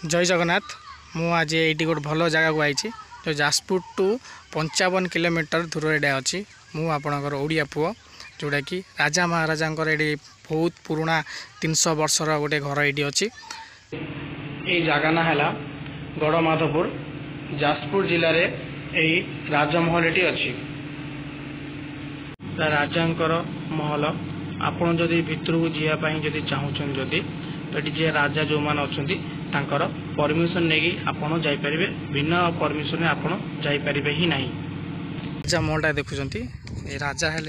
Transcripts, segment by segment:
जय जगन्नाथ। मु आज ये गोटे भल जगह को आई जो जाजपुर टू 55 किलोमीटर दूर एडे अच्छी मु आपणकर ओडिया पुओ जोटा कि राजा महाराजा ये बहुत पुराना 300 वर्षर गोटे घर ये अच्छी। ये जगह ना है गड़माधपुर जाजपुर जिले में राजमहल ये अच्छी राजा महल। आपड़ जदि भितर को जावाई जदि चाहूँ जदि तो ये राजा जो मैंने अच्छा परमिशन नहीं आपड़ जापर बिना परमिशन आपड़ जापर ही ना। राजा महलटा देखुं ये राजा है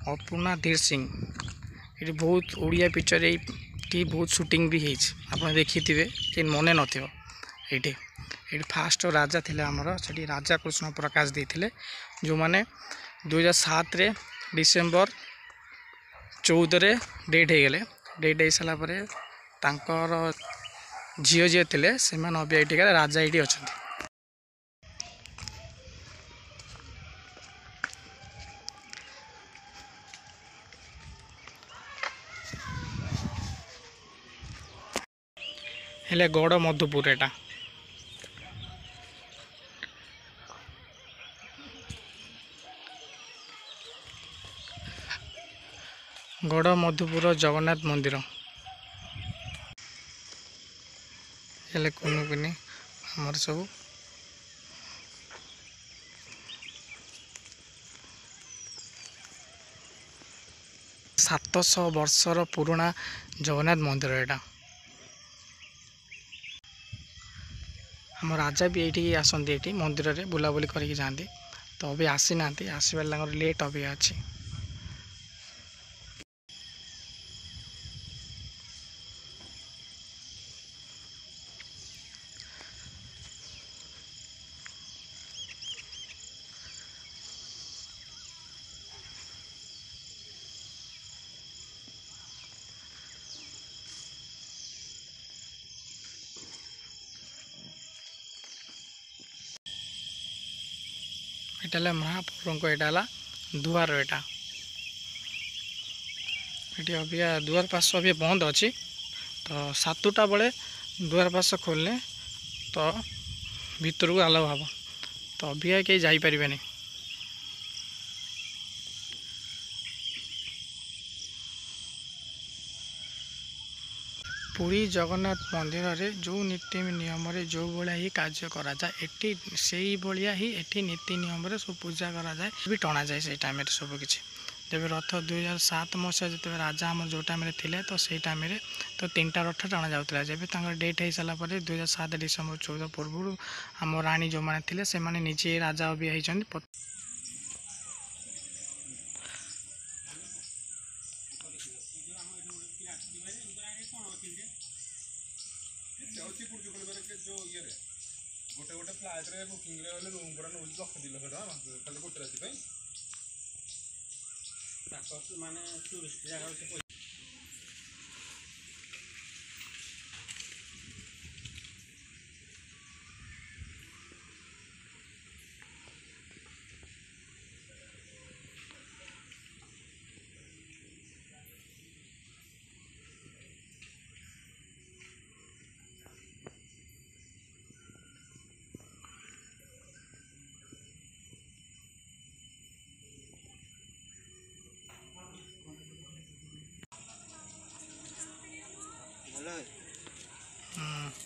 अपूर्णा धीर सिंह। ये बहुत ओडिया पिक्चर ये बहुत शूटिंग भी आप देखी थे कि मन ये फास्ट राजा थे आमर से राजा कृष्ण प्रकाश देते जो मैंने 2007 डिसेम्बर 14 डेट हो गले। डेट हो सारापर झील जी थे से अभी राजा ये अच्छा। हेले गड़मधुपुर एटा गड़मधुपुर जगन्नाथ मंदिर हेले कुनुकुनी आमर सब 700 वर्षर पुराना जगन्नाथ मंदिर एटा। आम राजा भी ये आसती ये मंदिर में बुलाबुली करके जाती तो अभी आसी ना आसबार लेट अभी अच्छी। यहाँ महाप्रभु को यहाँ दुआर यहाँ ये अभी दुआर पास अभी बंद अच्छी तो 7टा बेले दुआर पास खोलने तो भीतर को आलाउ हम तो अभी कहीं जापर नहीं। पुरी जगन्नाथ मंदिर में जो नीति नियम जो भाया ही कार्य कराए से भाया ही एटी नीति नियम सब पूजा कराए भी टणा जाए से टाइम सब किसी। जब रथ 2007 मसीहा जो राजा आम जो टाइम थे तो से टाइम तो 3टा रथ टणा जाऊला। जब डेट हो सारापर 2007 डिसेम्बर 14 पूर्व आम राणी जो मैंने थे से निजे राजा भी होती। गोटे गोटे फ्लाइट रे बुकिंग रे वाले रूम पूरा नौ लक्ष 2 लक्ष टका खाली गोटे राति पे माने टूरिस्ट जगह से हेलो।